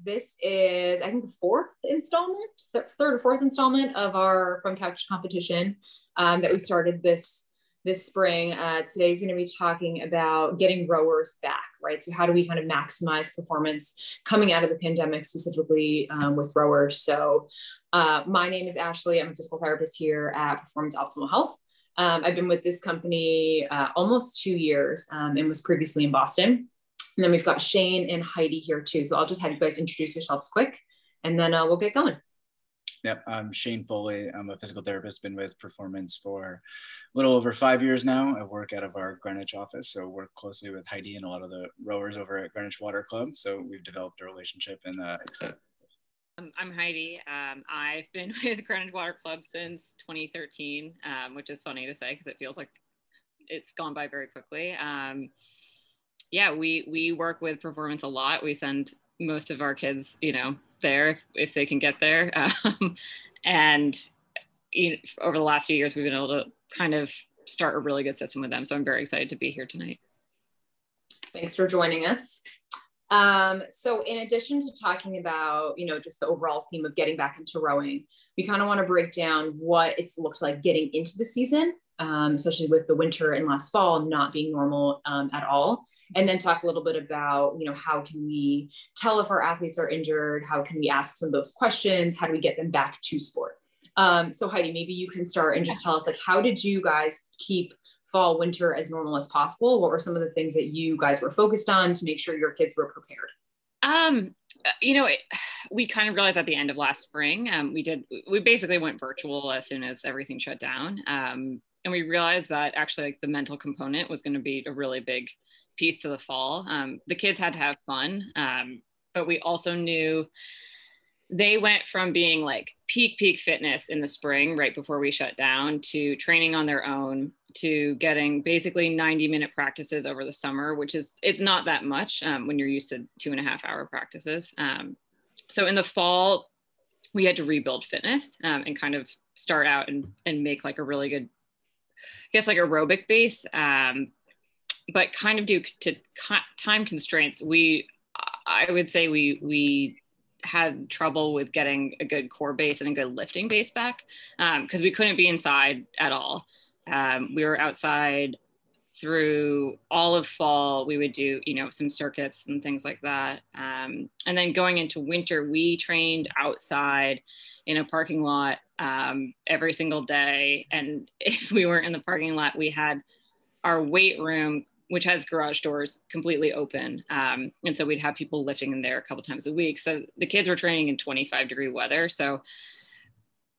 this is, I think, the fourth installment, third or fourth installment of our From Couch competition that we started this spring. Today's going to be talking about getting rowers back, right? So how do we kind of maximize performance coming out of the pandemic, specifically with rowers? So my name is Ashley. I'm a physical therapist here at Performance Optimal Health. I've been with this company almost 2 years and was previously in Boston. And then we've got Shane and Heidi here too. So I'll just have you guys introduce yourselves quick and then we'll get going. Yep, I'm Shane Foley. I'm a physical therapist, been with Performance for a little over 5 years now. I work out of our Greenwich office, so work closely with Heidi and a lot of the rowers over at Greenwich Water Club. So we've developed a relationship and excited. I'm Heidi. I've been with Greenwich Water Club since 2013, which is funny to say because it feels like it's gone by very quickly. Yeah, we work with Performance a lot. We send most of our kids, there if they can get there. And over the last few years, we've been able to kind of start a really good system with them. So I'm very excited to be here tonight. Thanks for joining us. So in addition to talking about, just the overall theme of getting back into rowing, we kind of want to break down what it's looked like getting into the season, especially with the winter and last fall not being normal at all. And then talk a little bit about, how can we tell if our athletes are injured? How can we ask some of those questions? How do we get them back to sport? So Heidi, maybe you can start and just tell us, how did you guys keep fall, winter as normal as possible? What were some of the things that you guys were focused on to make sure your kids were prepared? We kind of realized at the end of last spring, we basically went virtual as soon as everything shut down. And we realized that actually the mental component was going to be a really big piece to the fall. The kids had to have fun, but we also knew they went from being like peak fitness in the spring, right before we shut down, to training on their own, to getting basically 90-minute practices over the summer, it's not that much when you're used to 2.5-hour practices. So in the fall, we had to rebuild fitness and kind of start out and make like a really good, I guess, like aerobic base. But kind of due to time constraints, I would say we had trouble with getting a good core base and a good lifting base back because we couldn't be inside at all. We were outside through all of fall. We would do, some circuits and things like that. And then going into winter, we trained outside in a parking lot every single day. And if we weren't in the parking lot, we had our weight room, which has garage doors, completely open. And so we'd have people lifting in there a couple times a week. So the kids were training in 25-degree weather. So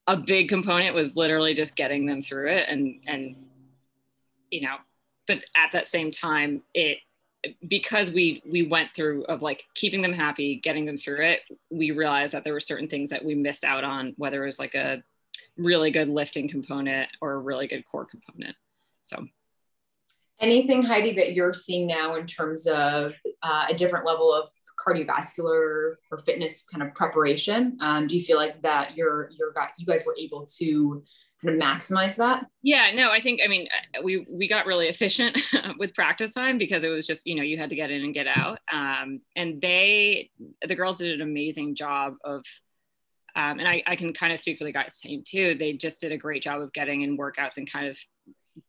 a big component was literally just getting them through it. And but at that same time, because we went through of like keeping them happy, getting them through it, we realized that there were certain things that we missed out on, whether it was like a really good lifting component or a really good core component. So. Anything, Heidi, that you're seeing now in terms of a different level of cardiovascular or fitness kind of preparation? Do you feel like that you guys were able to kind of maximize that? Yeah, no, we got really efficient with practice time because it was just, you had to get in and get out. And the girls did an amazing job of, and I can kind of speak for the guys' team too. They just did a great job of getting in workouts and kind of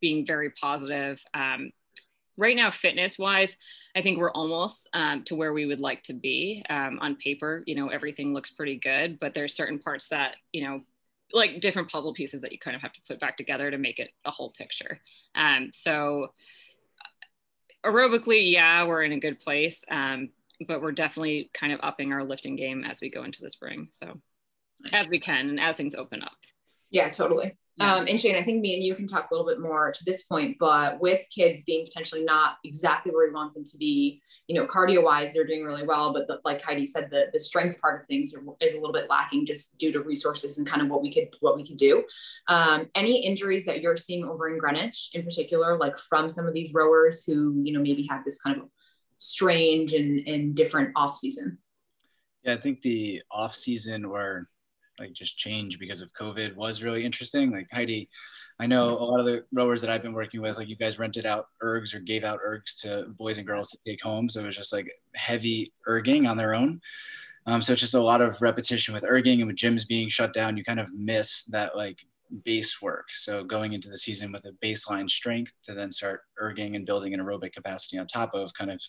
being very positive. Right now, fitness wise, I think we're almost to where we would like to be. On paper, everything looks pretty good, but there's certain parts that, like different puzzle pieces that you kind of have to put back together to make it a whole picture. So aerobically, yeah, we're in a good place, but we're definitely kind of upping our lifting game as we go into the spring. So nice. As we can, and as things open up. Yeah, totally. Yeah. And Shane, I think me and you can talk a little bit more to this point, but with kids being potentially not exactly where we want them to be, cardio wise, they're doing really well. But like Heidi said, the strength part of things is a little bit lacking just due to resources and kind of what we could do. Any injuries that you're seeing over in Greenwich in particular, like from some of these rowers who, maybe have this kind of strange and different off season? Yeah, I think the off season where like just change because of COVID was really interesting. Like Heidi, I know a lot of the rowers that I've been working with, like you guys rented out ergs or gave out ergs to boys and girls to take home. So it was just like heavy erging on their own. So it's just a lot of repetition with erging, and with gyms being shut down, you kind of miss that like base work. So going into the season with a baseline strength to then start erging and building an aerobic capacity on top of kind of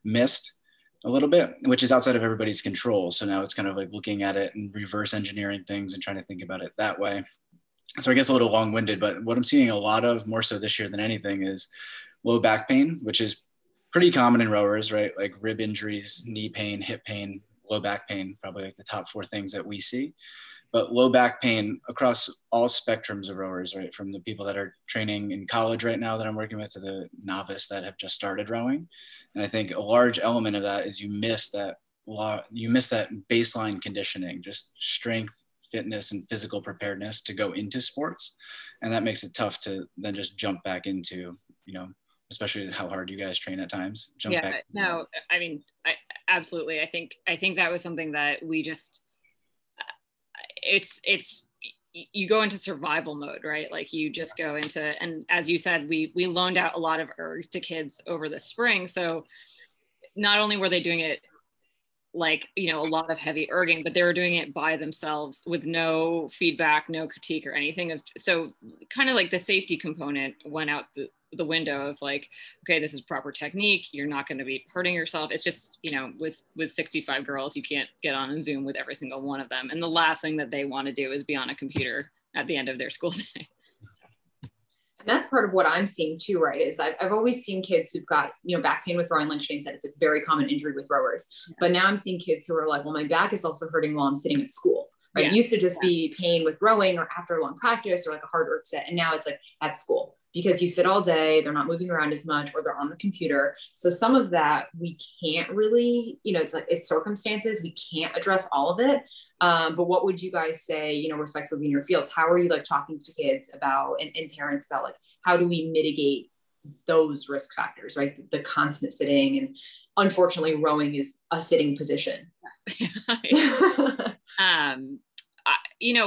missed a little bit, which is outside of everybody's control. So now it's kind of like looking at it and reverse engineering things and trying to think about it that way. So I guess a little long-winded, but what I'm seeing a lot of more so this year than anything is low back pain, which is pretty common in rowers, right? Like rib injuries, knee pain, hip pain, low back pain, probably like the top 4 things that we see. But low back pain across all spectrums of rowers, right? From the people that are training in college right now that I'm working with to the novice that have just started rowing. And I think a large element of that is you miss that baseline conditioning, just strength, fitness, and physical preparedness to go into sports. And that makes it tough to then just jump back into, especially how hard you guys train at times. I mean, absolutely. I think that was something that we just, it's you go into survival mode, right? Like you just go into, and as you said, we loaned out a lot of ergs to kids over the spring. So not only were they doing it like, a lot of heavy erging, but they were doing it by themselves with no feedback, no critique or anything. So kind of like the safety component went out the window of like, okay, this is proper technique. You're not going to be hurting yourself. It's just, with 65 girls, you can't get on a Zoom with every single one of them. And the last thing that they want to do is be on a computer at the end of their school day. And that's part of what I'm seeing too, right? Is I've always seen kids who've got, back pain with rowing, like Shane said, it's a very common injury with rowers. Yeah. But now I'm seeing kids who are like, well, my back is also hurting while I'm sitting at school, right? Yeah. It used to just be pain with rowing or after a long practice or like a hard erg set. And now it's like at school because you sit all day, they're not moving around as much or they're on the computer. So some of that we can't really, it's circumstances, we can't address all of it. But what would you guys say, respectively in your fields? How are you like talking to kids about and parents about like, how do we mitigate those risk factors, right? The constant sitting, and unfortunately rowing is a sitting position. Yes.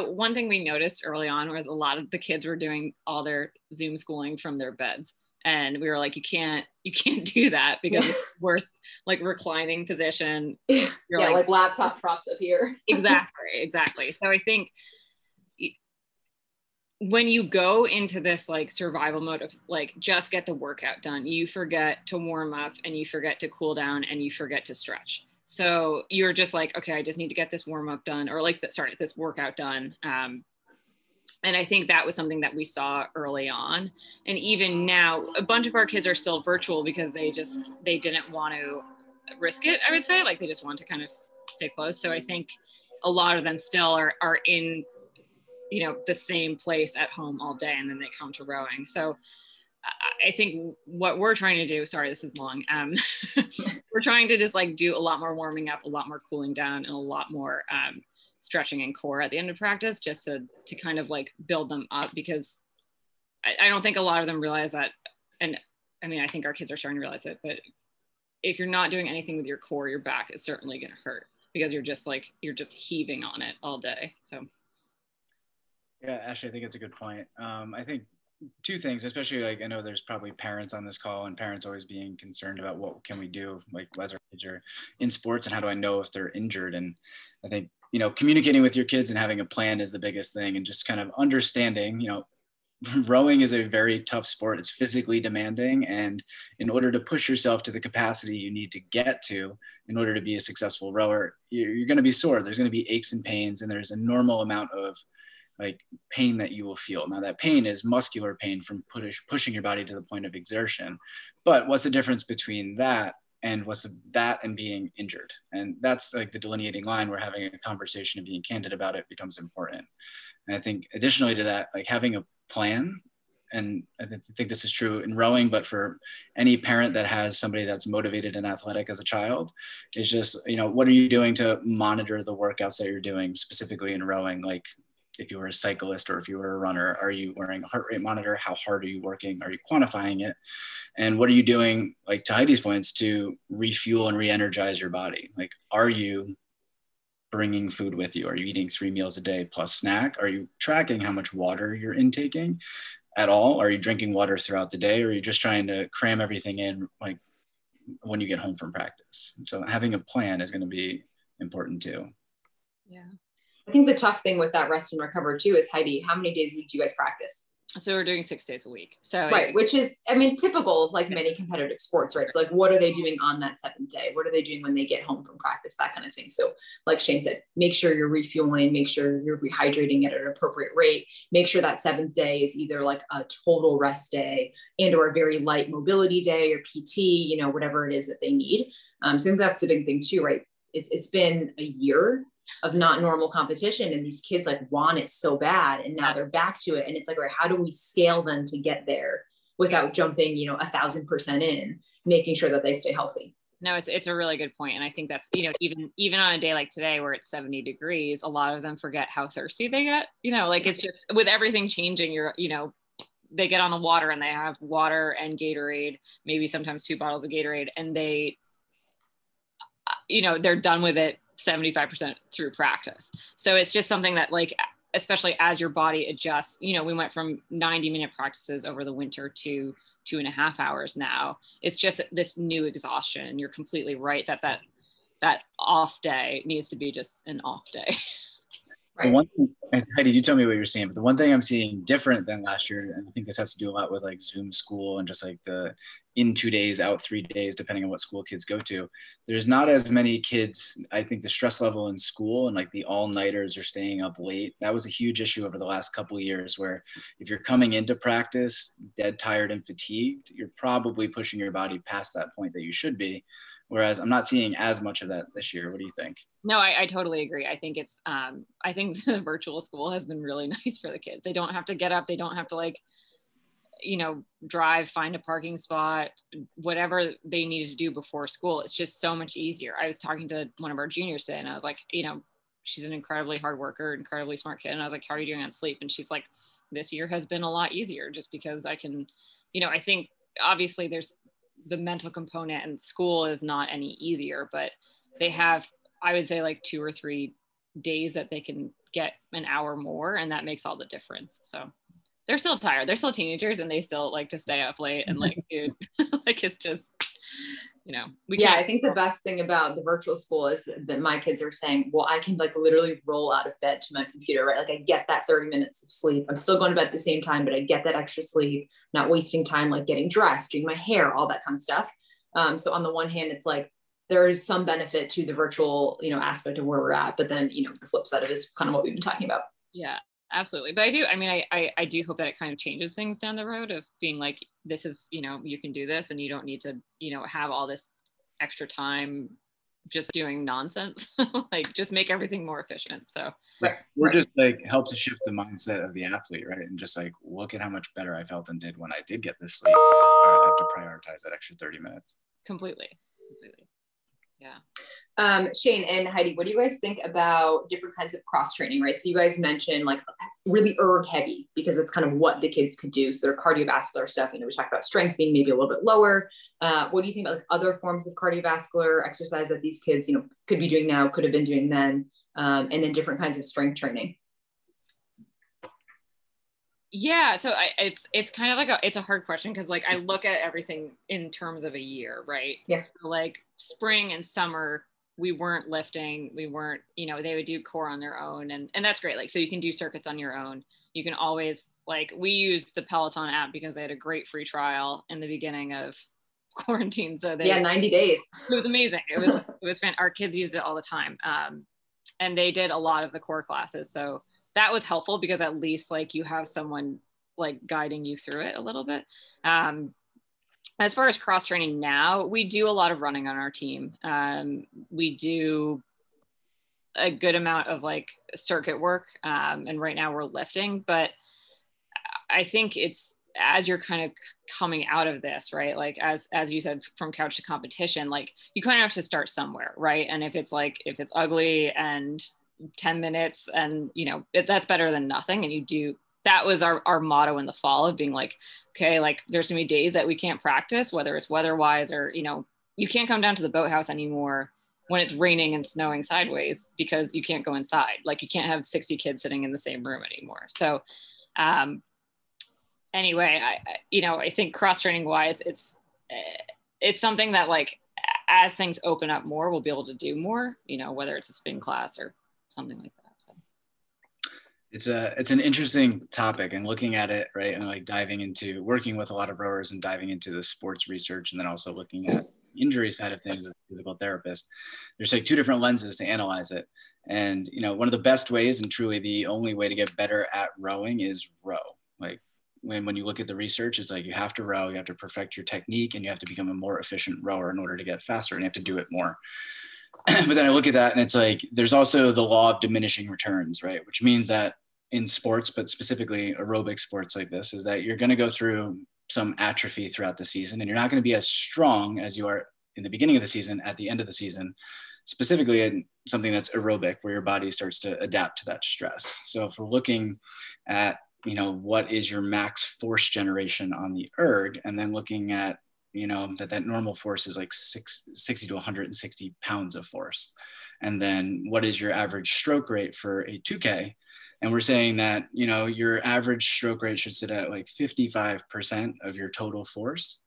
One thing we noticed early on was a lot of the kids were doing all their Zoom schooling from their beds. And we were like, you can't do that because it's worst, like reclining position. You're like laptop propped up here. Exactly. So I think when you go into this like survival mode of like, just get the workout done, you forget to warm up and you forget to cool down and you forget to stretch. So you're just like, okay, I just need to get this warm up done or like this workout done. And I think that was something that we saw early on. And even now, a bunch of our kids are still virtual because they didn't want to risk it, I would say. Like they just want to kind of stay close. So I think a lot of them still are in, the same place at home all day, and then they come to rowing. So I think what we're trying to do, sorry, this is long. We're trying to just like do a lot more warming up, a lot more cooling down, and a lot more stretching and core at the end of practice, just to kind of like build them up, because I don't think a lot of them realize that. And I mean, I think our kids are starting to realize it, but if you're not doing anything with your core, your back is certainly going to hurt because you're just heaving on it all day. So. Yeah, Ashley, I think it's a good point. I think 2 things, especially like I know there's probably parents on this call and parents always being concerned about what can we do, like as our kids are in sports and how do I know if they're injured. And I think, communicating with your kids and having a plan is the biggest thing, and just kind of understanding, rowing is a very tough sport. It's physically demanding. And in order to push yourself to the capacity you need to get to, in order to be a successful rower, you're going to be sore. There's going to be aches and pains, and there's a normal amount of like pain that you will feel. Now that pain is muscular pain from pushing your body to the point of exertion. But what's the difference between that and being injured? And that's like the delineating line where having a conversation and being candid about it becomes important. And I think additionally to that, like having a plan, and I think this is true in rowing, but for any parent that has somebody that's motivated and athletic as a child, is just, what are you doing to monitor the workouts that you're doing specifically in rowing? Like, if you were a cyclist or if you were a runner, are you wearing a heart rate monitor? How hard are you working? Are you quantifying it? And what are you doing, like to Heidi's points, to refuel and re-energize your body? Like, are you bringing food with you? Are you eating 3 meals a day plus snack? Are you tracking how much water you're intaking at all? Are you drinking water throughout the day? Or are you just trying to cram everything in like when you get home from practice? So having a plan is going to be important too. Yeah. I think the tough thing with that rest and recover too is, Heidi, how many days a week do you guys practice? So we're doing 6 days a week. So right, which is, I mean, typical of like many competitive sports, right? So like, what are they doing on that 7th day? What are they doing when they get home from practice? That kind of thing. So like Shane said, make sure you're refueling, make sure you're rehydrating at an appropriate rate. Make sure that 7th day is either like a total rest day and or a very light mobility day or PT, you know, whatever it is that they need. So I think that's the big thing too, right? It's been a year of not normal competition, and these kids like want it so bad, and now they're back to it, and it's like, right, how do we scale them to get there without jumping, you know, 1,000% in, making sure that they stay healthy? No, it's a really good point. And I think that's, you know, even on a day like today where it's 70 degrees, a lot of them forget how thirsty they get, you know, like it's just with everything changing, you know, they get on the water and they have water and Gatorade, maybe sometimes 2 bottles of Gatorade, and they, you know, they're done with it 75% through practice. So it's just something that, like, especially as your body adjusts, you know, we went from 90-minute practices over the winter to 2.5 hours now. It's just this new exhaustion. And you're completely right that off day needs to be just an off day. Right. The one thing, Heidi, you tell me what you're seeing, but the one thing I'm seeing different than last year, and I think this has to do a lot with like Zoom school and just like the in 2 days, out 3 days, depending on what school kids go to. There's not as many kids. I think the stress level in school and like the all-nighters are staying up late. That was a huge issue over the last couple of years, where if you're coming into practice dead tired and fatigued, you're probably pushing your body past that point that you should be. Whereas I'm not seeing as much of that this year. What do you think? No, I totally agree. I think it's, I think the virtual school has been really nice for the kids. They don't have to get up. They don't have to, like, you know, drive, find a parking spot, whatever they needed to do before school. It's just so much easier. I was talking to one of our juniors today, and I was like, you know, she's an incredibly hard worker, incredibly smart kid. And I was like, how are you doing on sleep? And she's like, this year has been a lot easier just because I can, you know, I think obviously there's the mental component, and school is not any easier, but they have, I would say, like 2 or 3 days that they can get an hour more, and that makes all the difference. So they're still tired. They're still teenagers, and they still like to stay up late, and like, dude, like, it's just, you know, I think the best thing about the virtual school is that my kids are saying, well, I can like literally roll out of bed to my computer, right? Like I get that 30 minutes of sleep. I'm still going to bed at the same time, but I get that extra sleep, not wasting time, like getting dressed, doing my hair, all that kind of stuff. So on the one hand, it's like, there is some benefit to the virtual, you know, aspect of where we're at, but then, you know, the flip side of it is kind of what we've been talking about. Yeah, absolutely. But I do hope that it kind of changes things down the road of being like, this is, you know, you can do this and you don't need to, you know, have all this extra time just doing nonsense. Like, just make everything more efficient. So we're just like help to shift the mindset of the athlete, right? And just like, look at how much better I felt and did when I did get this sleep. I have to prioritize that extra 30 minutes. Completely. Yeah. Shane and Heidi, what do you guys think about different kinds of cross training, right? So you guys mentioned like really erg heavy, because it's kind of what the kids could do. So their cardiovascular stuff, you know, we talked about strength being maybe a little bit lower. What do you think about like other forms of cardiovascular exercise that these kids, you know, could be doing now, could have been doing then, and then different kinds of strength training? Yeah, so it's kind of like it's a hard question, because like I look at everything in terms of a year, right? Yes. So like spring and summer, we weren't lifting, we weren't, you know, they would do core on their own, and that's great. Like, so you can do circuits on your own. You can always, like, we used the Peloton app because they had a great free trial in the beginning of quarantine. So 90 days. It was amazing. It was fun. Our kids used it all the time, and they did a lot of the core classes. So that was helpful, because at least like you have someone like guiding you through it a little bit. As far as cross training now, we do a lot of running on our team. We do a good amount of like circuit work. And right now we're lifting, but I think it's, as you're kind of coming out of this, right? Like, as you said, from couch to competition, like you kind of have to start somewhere, right? And if it's ugly and 10 minutes and, you know, that's better than nothing. And that was our motto in the fall, of being like, okay, like there's gonna be days that we can't practice, whether it's weather-wise or, you know, you can't come down to the boathouse anymore when it's raining and snowing sideways, because you can't go inside. Like, you can't have 60 kids sitting in the same room anymore. So anyway, I think cross training wise, it's something that, like, as things open up more, we'll be able to do more, you know, whether it's a spin class or something like that. So it's an interesting topic, and looking at it, right, and like diving into working with a lot of rowers and diving into the sports research, and then also looking at injury side of things as a physical therapist. There's like two different lenses to analyze it. And, you know, one of the best ways and truly the only way to get better at rowing is row. Like when you look at the research, it's like you have to row, you have to perfect your technique, and you have to become a more efficient rower in order to get faster, and you have to do it more. But then I look at that and it's like, there's also the law of diminishing returns, right? Which means that in sports, but specifically aerobic sports like this, is that you're going to go through some atrophy throughout the season, and you're not going to be as strong as you are in the beginning of the season at the end of the season, specifically in something that's aerobic, where your body starts to adapt to that stress. So if we're looking at, you know, what is your max force generation on the erg, and then looking at, you know, that normal force is like 60 to 160 pounds of force. And then what is your average stroke rate for a 2K? And we're saying that, you know, your average stroke rate should sit at like 55% of your total force.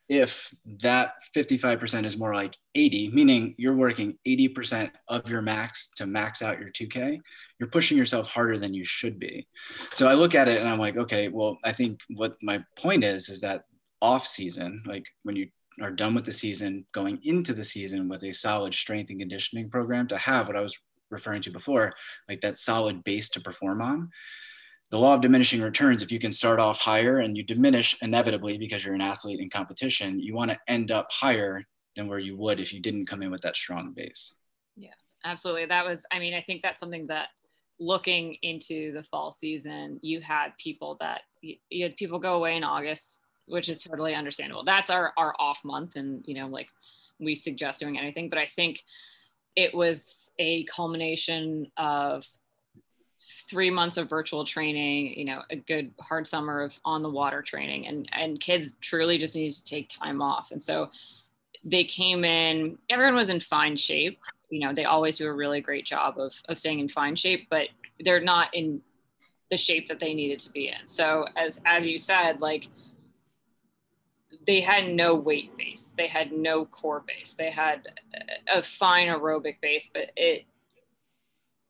If that 55% is more like 80, meaning you're working 80% of your max to max out your 2K, you're pushing yourself harder than you should be. So I look at it and I'm like, okay, well, I think what my point is that off season, like when you are done with the season, going into the season with a solid strength and conditioning program, to have what I was referring to before, like that solid base to perform on. The law of diminishing returns, if you can start off higher and you diminish inevitably because you're an athlete in competition, you want to end up higher than where you would if you didn't come in with that strong base. Yeah, absolutely. That was, I mean, I think that's something that looking into the fall season, you had people go away in August, which is totally understandable. That's our off month. And, you know, like we suggest doing anything, but I think it was a culmination of 3 months of virtual training, you know, a good hard summer of on the water training, and kids truly just needed to take time off. And so they came in, everyone was in fine shape. You know, they always do a really great job of staying in fine shape, but they're not in the shape that they needed to be in. So as you said, like they had no weight base, they had no core base, they had a fine aerobic base, but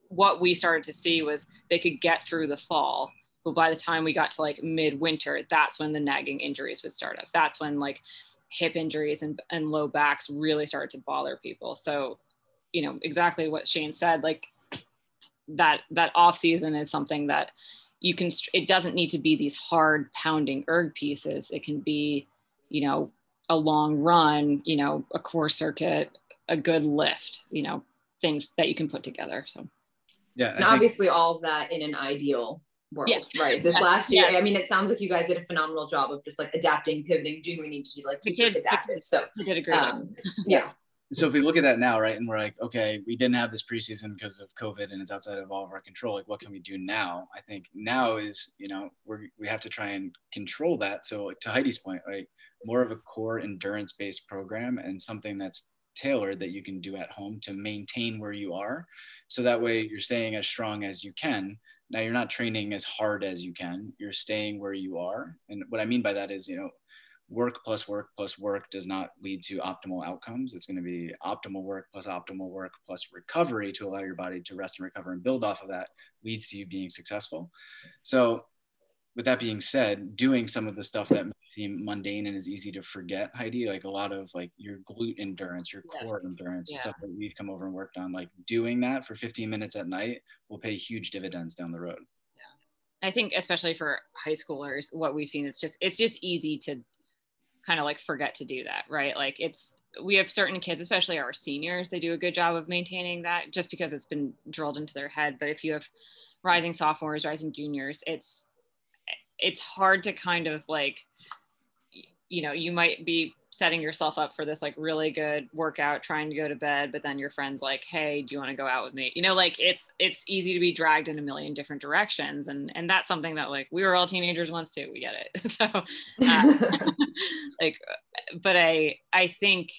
what we started to see was they could get through the fall, but by the time we got to like midwinter, that's when the nagging injuries would start up. That's when like hip injuries and low backs really started to bother people. So, you know, exactly what Shane said, like that off season is something that you can, it doesn't need to be these hard pounding erg pieces. It can be, you know, a long run, you know, a core circuit, a good lift, you know, things that you can put together. So. Yeah, and obviously all of that in an ideal world, right? This last year, I mean, it sounds like you guys did a phenomenal job of just like adapting, pivoting, doing what we need to do, like keep your kids active. So you did a great job. Yeah. So if we look at that now, right, and we're like, okay, we didn't have this preseason because of COVID and it's outside of all of our control. Like, what can we do now? I think now is, you know, we have to try and control that. So like, to Heidi's point, like more of a core endurance-based program and something that's tailored that you can do at home to maintain where you are. So that way you're staying as strong as you can. Now you're not training as hard as you can. You're staying where you are. And what I mean by that is, you know, work plus work plus work does not lead to optimal outcomes. It's going to be optimal work plus recovery to allow your body to rest and recover and build off of that leads to you being successful. So with that being said, doing some of the stuff that may seem mundane and is easy to forget, Heidi, like a lot of like your glute endurance, your core endurance, the stuff that we've come over and worked on, like doing that for 15 minutes at night will pay huge dividends down the road. Yeah. I think especially for high schoolers, what we've seen, it's just easy to kind of like forget to do that, right? Like we have certain kids, especially our seniors, they do a good job of maintaining that just because it's been drilled into their head. But if you have rising sophomores, rising juniors, it's hard to kind of like, you know, you might be setting yourself up for this like really good workout, trying to go to bed, but then your friend's like, hey, do you want to go out with me? You know, like it's easy to be dragged in a million different directions. And that's something that like, we were all teenagers once too, we get it. So like, but I think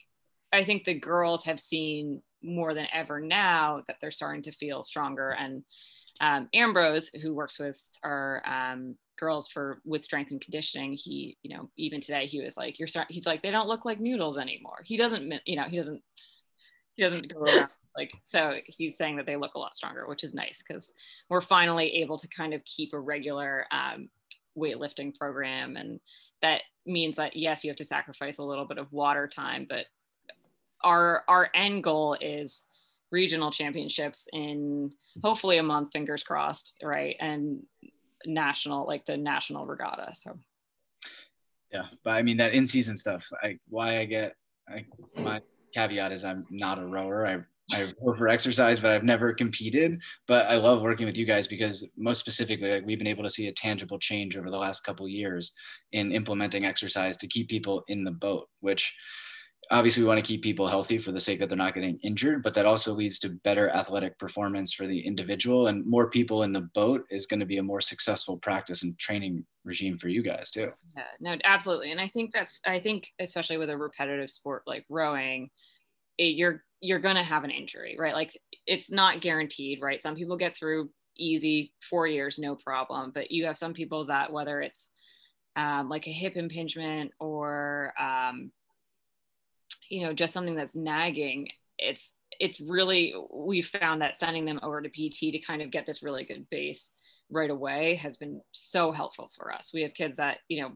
the girls have seen more than ever now that they're starting to feel stronger. And Ambrose, who works with our girls with strength and conditioning, he, you know, even today he was like, he's like, they don't look like noodles anymore. He doesn't, you know, he doesn't go around like, so he's saying that they look a lot stronger, which is nice because we're finally able to kind of keep a regular weightlifting program. And that means that, yes, you have to sacrifice a little bit of water time, but our end goal is regional championships in hopefully a month, fingers crossed, right? And national, like the national regatta. So yeah, but I mean that in-season stuff, my caveat is I'm not a rower. I row for exercise, but I've never competed. But I love working with you guys because most specifically, like, we've been able to see a tangible change over the last couple of years in implementing exercise to keep people in the boat, which obviously we want to keep people healthy for the sake that they're not getting injured, but that also leads to better athletic performance for the individual, and more people in the boat is going to be a more successful practice and training regime for you guys too. Yeah, no, absolutely. And I think especially with a repetitive sport like rowing, you're going to have an injury, right? Like it's not guaranteed, right? Some people get through easy 4 years, no problem. But you have some people that, whether it's like a hip impingement or, you know, just something that's nagging, it's really, we found that sending them over to PT to kind of get this really good base right away has been so helpful for us. We have kids that, you know,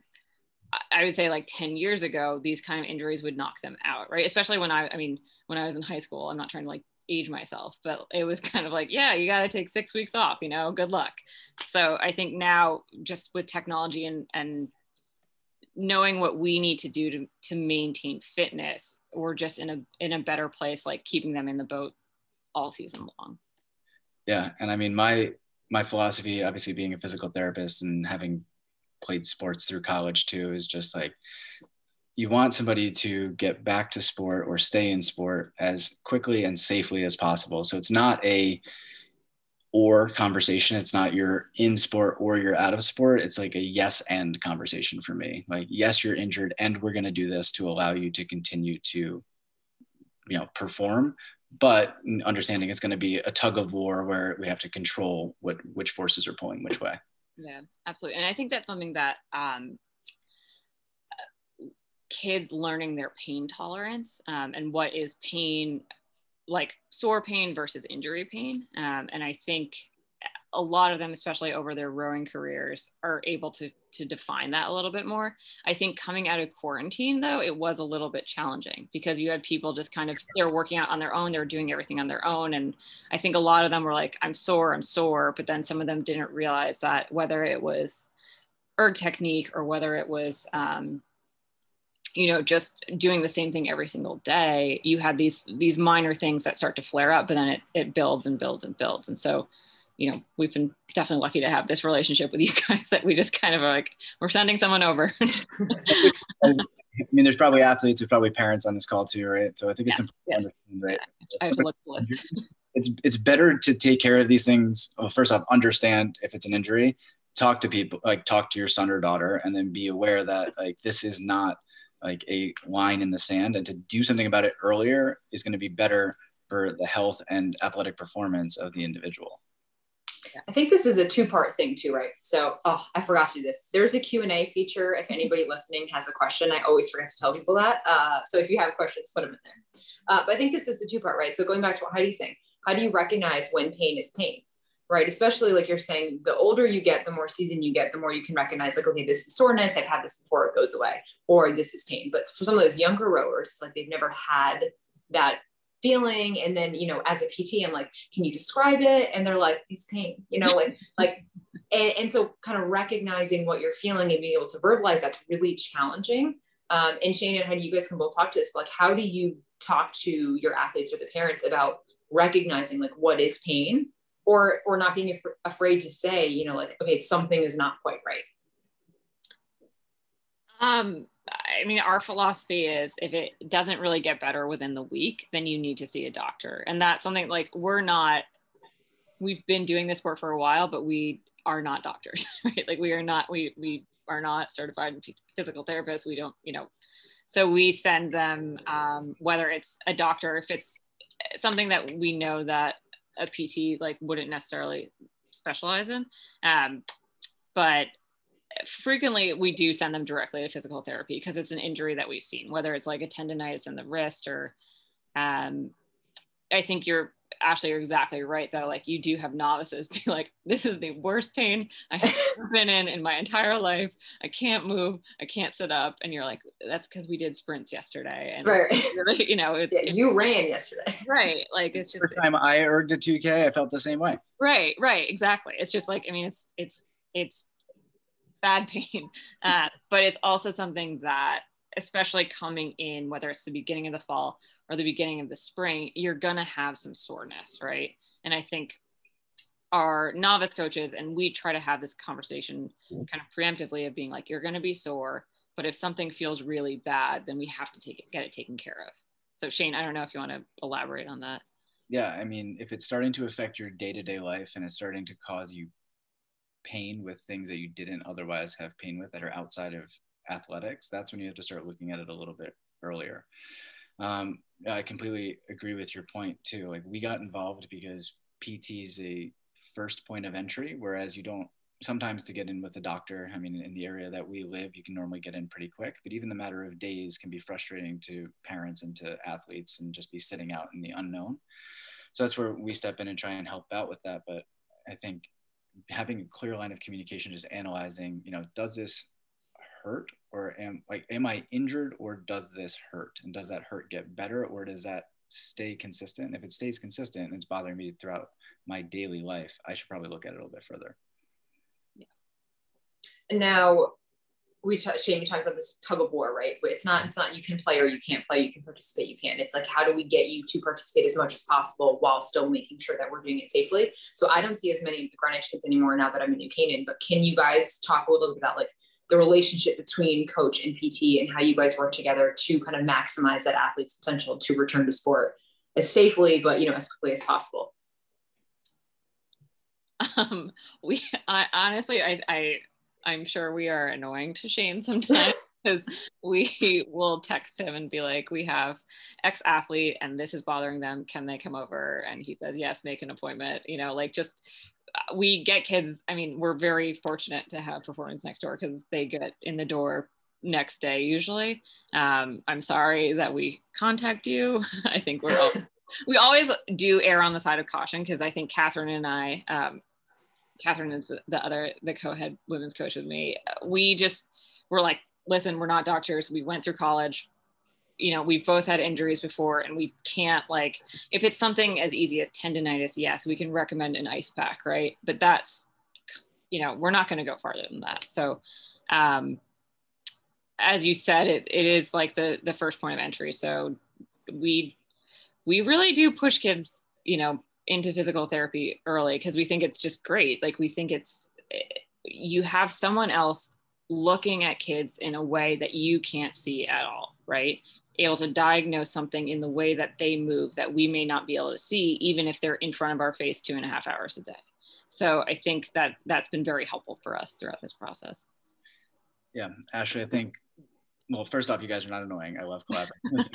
I would say like 10 years ago, these kind of injuries would knock them out, right? Especially when I was in high school. I'm not trying to like age myself, but it was kind of like, yeah, you got to take 6 weeks off, you know, good luck. So I think now, just with technology and knowing what we need to do to maintain fitness, we're just in a better place, like keeping them in the boat all season long. Yeah. And I mean, my philosophy, obviously being a physical therapist and having played sports through college too, is just like, you want somebody to get back to sport or stay in sport as quickly and safely as possible. So it's not a or conversation. It's not you're in sport or you're out of sport. It's like a yes and conversation for me. Like, yes, you're injured and we're going to do this to allow you to continue to, you know, perform, but understanding it's going to be a tug of war where we have to control which forces are pulling which way. Yeah, absolutely. And I think that's something that kids learning their pain tolerance and what is pain, like sore pain versus injury pain. And I think a lot of them, especially over their rowing careers, are able to define that a little bit more. I think coming out of quarantine, though, it was a little bit challenging because you had people just kind of, they're working out on their own, they're doing everything on their own. And I think a lot of them were like, I'm sore. But then some of them didn't realize that whether it was erg technique or whether it was, you know, just doing the same thing every single day, you had these minor things that start to flare up, but then it builds and builds and builds. And so, you know, we've been definitely lucky to have this relationship with you guys that we just kind of are like, we're sending someone over. I mean, there's probably athletes, there's probably parents on this call too, right? So I think it's important to understand, right? Yeah. I have to look at the list. It's better to take care of these things. Well, first off, understand if it's an injury, talk to people, like talk to your son or daughter, and then be aware that like this is not like a line in the sand, and to do something about it earlier is going to be better for the health and athletic performance of the individual. I think this is a two-part thing too, right? So, I forgot to do this. There's a Q&A feature. If anybody listening has a question, I always forget to tell people that. So if you have questions, put them in there. But I think this is a two-part, right? So going back to what Heidi's saying, how do you recognize when pain is pain, right? Especially like you're saying, the older you get, the more seasoned you get, the more you can recognize like, okay, this is soreness. I've had this before, it goes away, or this is pain. But for some of those younger rowers, it's like they've never had that feeling. And then, you know, as a PT, I'm like, can you describe it? And they're like, it's pain, you know, and so kind of recognizing what you're feeling and being able to verbalize, that's really challenging. And Shane and Heidi, you guys can both talk to this, but like, how do you talk to your athletes or the parents about recognizing like what is pain, or not being afraid to say, you know, like, okay, something is not quite right? I mean, our philosophy is if it doesn't really get better within the week, then you need to see a doctor. And that's something like we've been doing this work for a while, but we are not doctors, right? Like we are not certified physical therapists. We don't, you know, so we send them, whether it's a doctor, if it's something that we know that a PT like wouldn't necessarily specialize in. But frequently we do send them directly to physical therapy because it's an injury that we've seen, whether it's like a tendonitis in the wrist or I think you're exactly right though. Like you do have novices be like, this is the worst pain I have ever been in my entire life. I can't move. I can't sit up. And you're like, that's because we did sprints yesterday. And right. Really, you ran yesterday. Right. Like it's just first time I erged a 2K, I felt the same way. Right. Exactly. It's just like, I mean, it's bad pain. But it's also something that, especially coming in, whether it's the beginning of the fall or the beginning of the spring, you're going to have some soreness, right? And I think our novice coaches, and we try to have this conversation kind of preemptively of being like, you're going to be sore, but if something feels really bad, then we have to get it taken care of. So Shane, I don't know if you want to elaborate on that. Yeah, I mean, if it's starting to affect your day-to-day life and it's starting to cause you pain with things that you didn't otherwise have pain with that are outside of athletics, that's when you have to start looking at it a little bit earlier. I completely agree with your point too. Like we got involved because PT is a first point of entry, whereas you don't sometimes to get in with a doctor. I mean, in the area that we live, you can normally get in pretty quick, but even the matter of days can be frustrating to parents and to athletes and just be sitting out in the unknown. So that's where we step in and try and help out with that. But I think having a clear line of communication, just analyzing, does this hurt, or am I injured, or does this hurt, and does that hurt get better, or does that stay consistent? And if it stays consistent and it's bothering me throughout my daily life, I should probably look at it a little bit further. Yeah. And now Shane, you talked about this tug of war, right? But it's not you can play or you can't play, you can participate, you can't. It's like, how do we get you to participate as much as possible while still making sure that we're doing it safely? So I don't see as many of the Greenwich kids anymore now that I'm in New Canaan, but can you guys talk a little bit about like the relationship between coach and PT and how you guys work together to kind of maximize that athlete's potential to return to sport as safely, but as quickly as possible? I'm sure we are annoying to Shane sometimes because we will text him and be like, we have X athlete and this is bothering them. Can they come over? And he says, yes, make an appointment, we get kids. I mean, we're very fortunate to have Performance Next Door because they get in the door next day usually. I'm sorry that we contact you. I think we always do err on the side of caution because I think Catherine and I, Catherine is the co-head women's coach with me. We're like, listen, we're not doctors. We went through college. We've both had injuries before and we can't if it's something as easy as tendonitis, yes, we can recommend an ice pack, right? But that's, we're not going to go farther than that. So, as you said, it is like the first point of entry. So we really do push kids, into physical therapy early because we think it's just great. Like we think you have someone else looking at kids in a way that you can't see at all, right? Able to diagnose something in the way that they move that we may not be able to see, even if they're in front of our face 2.5 hours a day. So I think that's been very helpful for us throughout this process. Yeah, Ashley, I think, well, first off, you guys are not annoying. I love collaborating.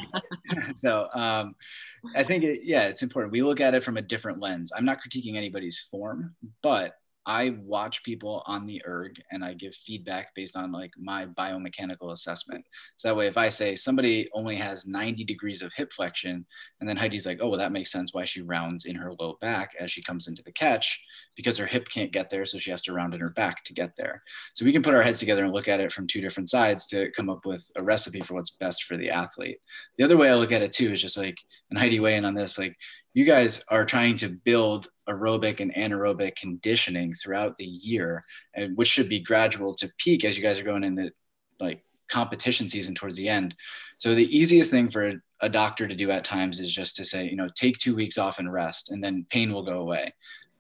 So I think, it's important. We look at it from a different lens. I'm not critiquing anybody's form, but I watch people on the erg and I give feedback based on my biomechanical assessment. So that way, if I say somebody only has 90 degrees of hip flexion, and then Heidi's like, oh, well, that makes sense why she rounds in her low back as she comes into the catch, because her hip can't get there. So she has to round in her back to get there. So we can put our heads together and look at it from two different sides to come up with a recipe for what's best for the athlete. The other way I look at it too is just and Heidi weigh in on this, you guys are trying to build aerobic and anaerobic conditioning throughout the year, and which should be gradual to peak as you guys are going into competition season towards the end. So the easiest thing for a doctor to do at times is just to say, take 2 weeks off and rest, and then pain will go away.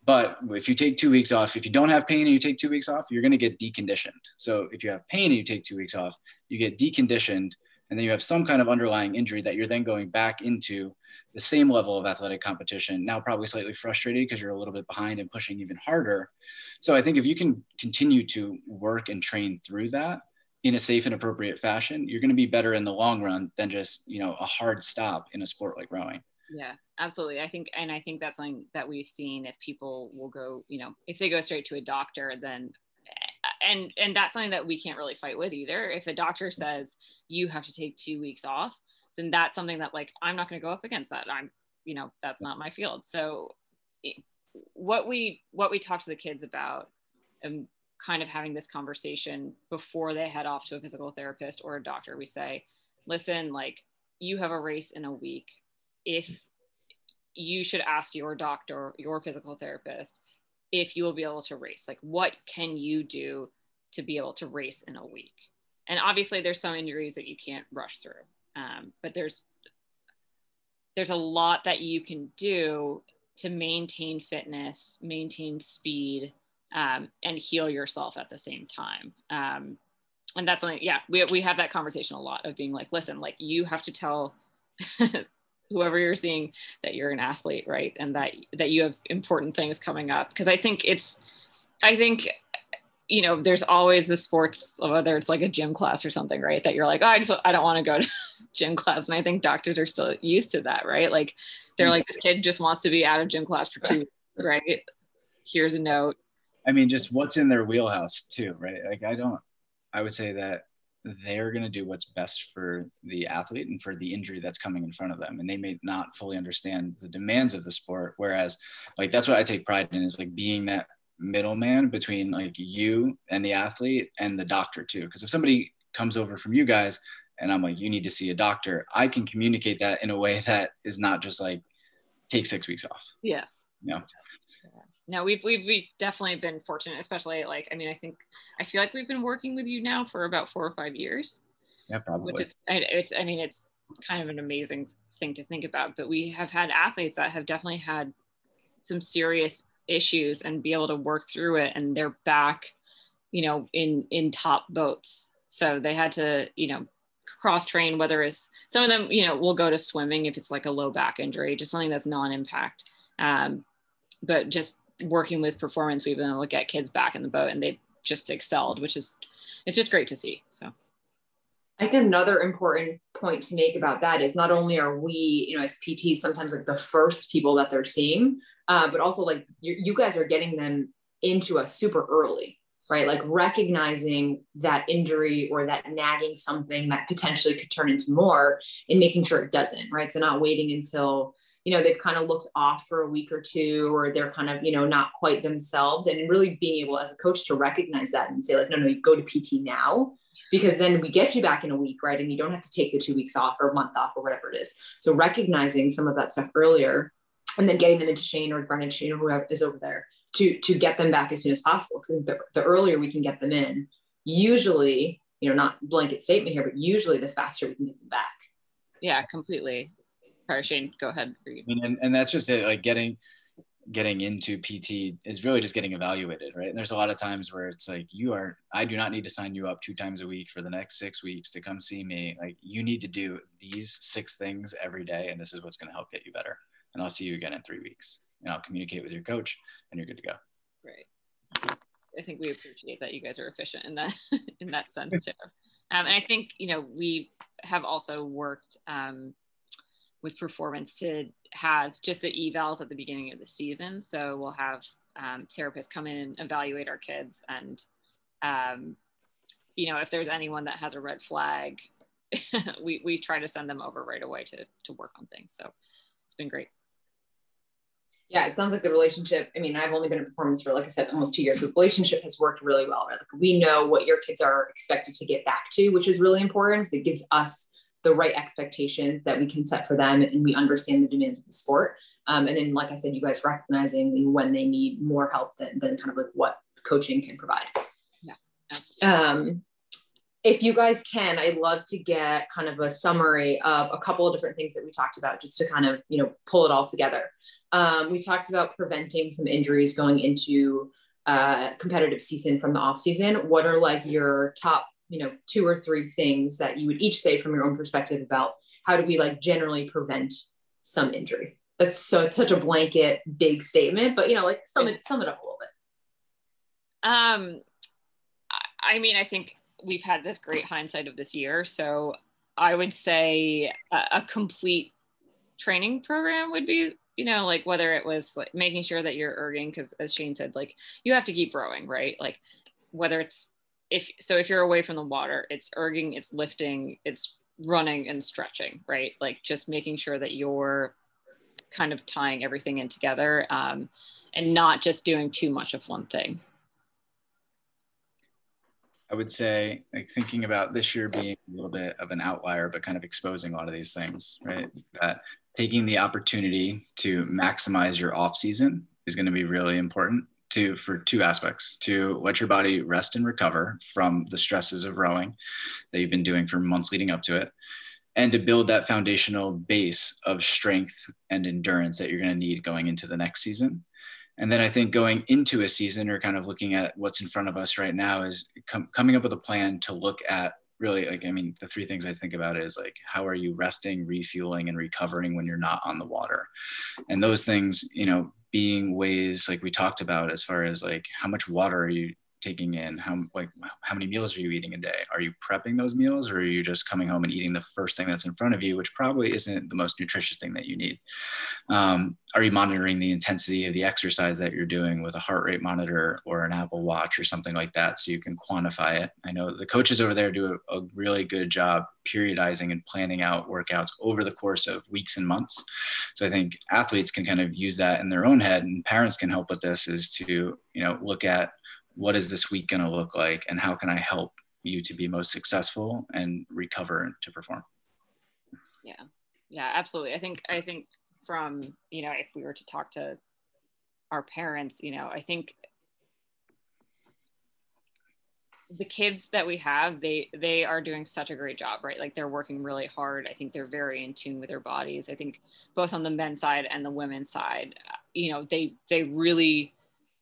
But if you take 2 weeks off, if you don't have pain and you take 2 weeks off, you're going to get deconditioned. So if you have pain and you take 2 weeks off, you get deconditioned, and then you have some kind of underlying injury that you're then going back into the same level of athletic competition, now probably slightly frustrated because you're a little bit behind and pushing even harder. So I think if you can continue to work and train through that in a safe and appropriate fashion, you're going to be better in the long run than just, a hard stop in a sport like rowing. Yeah, absolutely. I think that's something that we've seen. If people will go, if they go straight to a doctor, then and that's something that we can't really fight with either. If a doctor says you have to take 2 weeks off, then that's something that like, I'm not going to go up against that. That's not my field. So what we talk to the kids about, and kind of having this conversation before they head off to a physical therapist or a doctor, we say, listen, like, you have a race in a week. If you should ask your doctor, your physical therapist, if you will be able to race, like, what can you do to be able to race in a week? And obviously there's some injuries that you can't rush through. But there's a lot that you can do to maintain fitness, maintain speed, and heal yourself at the same time. And that's something, yeah, we have that conversation a lot of being like, listen, like, you have to tell whoever you're seeing that you're an athlete, right? And that you have important things coming up. Because I think there's always the sports, whether it's like a gym class or something, right? That you're like, oh, I don't want to go to gym class. And I think doctors are still used to that, right? Like, they're like, this kid just wants to be out of gym class for 2 weeks, right? Here's a note. I mean, just what's in their wheelhouse too, right? Like, I would say that they're going to do what's best for the athlete and for the injury that's coming in front of them. And they may not fully understand the demands of the sport. Whereas, like, that's what I take pride in, is like being that middleman between like you and the athlete and the doctor too. Because if somebody comes over from you guys and I'm like, you need to see a doctor, I can communicate that in a way that is not just like, take 6 weeks off. Yes. You know? No, we've definitely been fortunate, especially like, I mean, I feel like we've been working with you now for about 4 or 5 years. Yeah, probably. Which is, it's kind of an amazing thing to think about, but we have had athletes that have definitely had some serious issues and be able to work through it. And they're back, in top boats. So they had to, cross train, whether it's some of them, will go to swimming if it's like a low back injury, just something that's non-impact. But just working with performance, we've been able to get kids back in the boat and they've just excelled, it's just great to see. So I think another important point to make about that is not only are we, as PTs, sometimes like the first people that they're seeing, but also like you guys are getting them into us super early, right? Like recognizing that injury or that nagging something that potentially could turn into more and making sure it doesn't, right? So not waiting until, they've kind of looked off for a week or two, or they're kind of, not quite themselves, and really being able as a coach to recognize that and say like, no, you go to PT now, because then we get you back in a week, right? And you don't have to take the 2 weeks off or a month off or whatever it is. So recognizing some of that stuff earlier and then getting them into Shane or Brennan, whoever is over there to get them back as soon as possible. Because the earlier we can get them in, usually, not blanket statement here, but usually the faster we can get them back. Yeah, completely. Sorry, Shane, go ahead. And that's just it. Like getting into PT is really just getting evaluated, right? And there's a lot of times where it's like, I do not need to sign you up 2 times a week for the next 6 weeks to come see me. Like, you need to do these 6 things every day, and this is what's going to help get you better. And I'll see you again in 3 weeks. And I'll communicate with your coach, and you're good to go. Right. I think we appreciate that you guys are efficient in that in that sense too. And I think we have also worked with performance to have just the evals at the beginning of the season. So we'll have therapists come in and evaluate our kids. And, if there's anyone that has a red flag, we try to send them over right away to work on things. So it's been great. Yeah, it sounds like the relationship, I've only been in performance for, like I said, almost 2 years. The relationship has worked really well, right? Like, we know what your kids are expected to get back to, which is really important, because it gives us the right expectations that we can set for them, and we understand the demands of the sport. And then, like I said, you guys recognizing when they need more help than kind of like what coaching can provide. Yeah. Absolutely. If you guys can, I'd love to get kind of a summary of a couple of different things that we talked about, just to kind of, pull it all together. We talked about preventing some injuries going into competitive season from the off season. What are like your top 2 or 3 things that you would each say from your own perspective about how do we like generally prevent some injury? It's such a blanket, big statement, but like sum it up a little bit. I think we've had this great hindsight of this year. So I would say a complete training program would be, like whether it was like making sure that you're erging, because as Shane said, like you have to keep rowing, right? Like whether it's, if you're away from the water, it's erging, it's lifting, it's running and stretching, right? Like just making sure that you're kind of tying everything in together, and not just doing too much of one thing. I would say, like, thinking about this year being a little bit of an outlier, but kind of exposing a lot of these things, right? That taking the opportunity to maximize your off season is going to be really important for two aspects: to let your body rest and recover from the stresses of rowing that you've been doing for months leading up to it, and to build that foundational base of strength and endurance that you're going to need going into the next season. And then I think going into a season, or kind of looking at what's in front of us right now, is coming up with a plan to look at really, like, I mean, the three things I think about is like, how are you resting, refueling, and recovering when you're not on the water? And those things, you know, being ways like we talked about, as far as like, how much water are you taking in, how many meals are you eating a day? Are you prepping those meals, or are you just coming home and eating the first thing that's in front of you, which probably isn't the most nutritious thing that you need? Are you monitoring the intensity of the exercise that you're doing with a heart rate monitor or an Apple Watch or something like that, so you can quantify it? I know the coaches over there do a really good job periodizing and planning out workouts over the course of weeks and months. So I think athletes can kind of use that in their own head, and parents can help with this, is to, you know, look at, what is this week going to look like, and how can I help you to be most successful and recover and to perform? Yeah, absolutely. I think from, you know, if we were to talk to our parents, you know, I think the kids that we have, they are doing such a great job, right? Like they're working really hard. I think they're very in tune with their bodies. I think both on the men's side and the women's side, you know, they really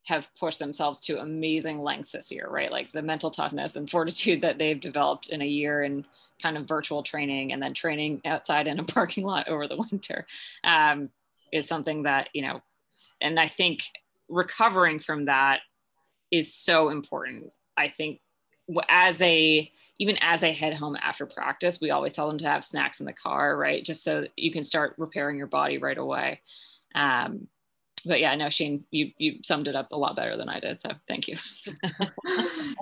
have pushed themselves to amazing lengths this year, right? Like the mental toughness and fortitude that they've developed in a year in kind of virtual training, and then training outside in a parking lot over the winter, is something that, you know, and I think recovering from that is so important. I think even as they head home after practice, we always tell them to have snacks in the car, right? Just so that you can start repairing your body right away. But yeah, no, Shane, you summed it up a lot better than I did. So thank you.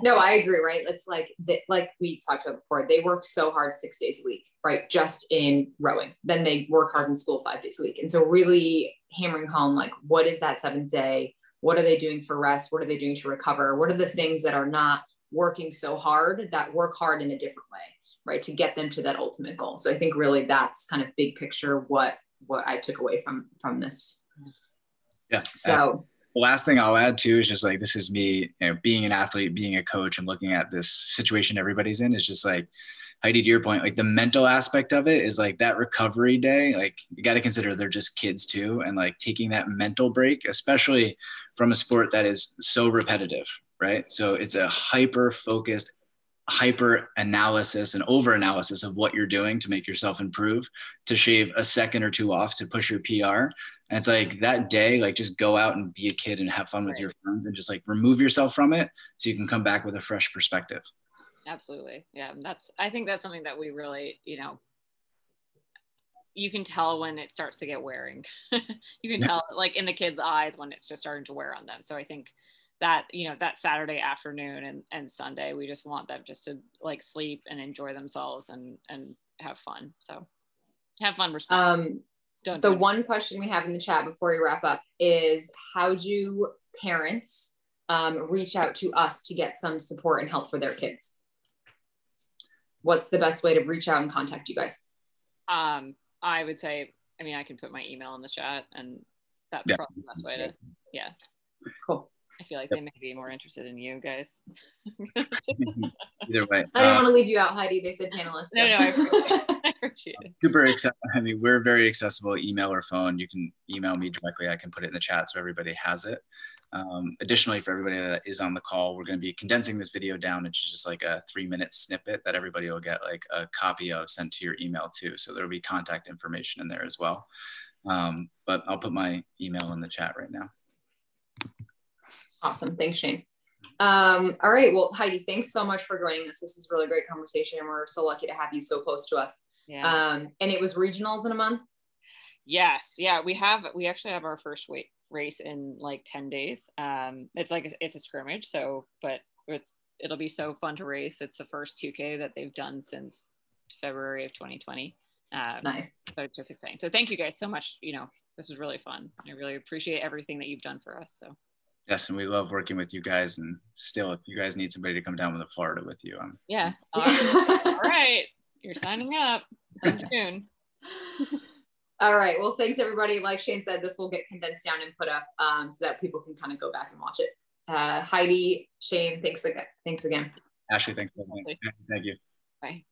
No, I agree. Right. It's like we talked about before, they work so hard 6 days a week, right? Just in rowing. Then they work hard in school 5 days a week. And so really hammering home, like, what is that seventh day? What are they doing for rest? What are they doing to recover? What are the things that are not working so hard, that work hard in a different way, right? To get them to that ultimate goal. So I think really that's kind of big picture, what I took away from this. Yeah. So the last thing I'll add too is just like, this is me, you know, being an athlete, being a coach, and looking at this situation everybody's in, is just like, Heidi, to your point, like the mental aspect of it is like that recovery day, like you got to consider they're just kids too. And like taking that mental break, especially from a sport that is so repetitive, right? So it's a hyper focused, hyper analysis and over analysis of what you're doing to make yourself improve, to shave a second or two off to push your PR. And it's like that day, like just go out and be a kid and have fun with your friends, and just like remove yourself from it so you can come back with a fresh perspective. Absolutely. Yeah. I think that's something that we really, you know, you can tell when it starts to get wearing. You can tell like in the kids' eyes when it's just starting to wear on them. So I think that, you know, that Saturday afternoon and Sunday, we just want them just to like sleep and enjoy themselves and have fun. So have fun responsibly. One question we have in the chat before we wrap up is, how do parents reach out to us to get some support and help for their kids? What's the best way to reach out and contact you guys? I would say, I mean, I can put my email in the chat, and that's probably the best way to, yeah. Cool. I feel like they may be more interested in you guys. Either way. I didn't want to leave you out, Heidi. They said panelists. So. No, I appreciate it. Super excited. I mean, we're very accessible, email or phone. You can email me directly. I can put it in the chat so everybody has it. Additionally, for everybody that is on the call, we're going to be condensing this video down into just like a 3-minute snippet that everybody will get like a copy of sent to your email too. So there'll be contact information in there as well. But I'll put my email in the chat right now. Awesome. Thanks, Shane. All right. Well, Heidi, thanks so much for joining us. This was a really great conversation, and we're so lucky to have you so close to us. Yeah. And it was regionals in a month? Yes. Yeah. We actually have our first race in like 10 days. It's a scrimmage. So, but it'll be so fun to race. It's the first 2K that they've done since February of 2020. Nice. So it's just exciting. So thank you guys so much. This was really fun. I really appreciate everything that you've done for us. So yes, and we love working with you guys. And still, if you guys need somebody to come down with Florida with you, yeah. All right. You're signing up in June. All right. Well, thanks everybody. Like Shane said, this will get condensed down and put up so that people can kind of go back and watch it. Heidi, Shane, thanks again. Ashley, thanks. Thank you. Bye.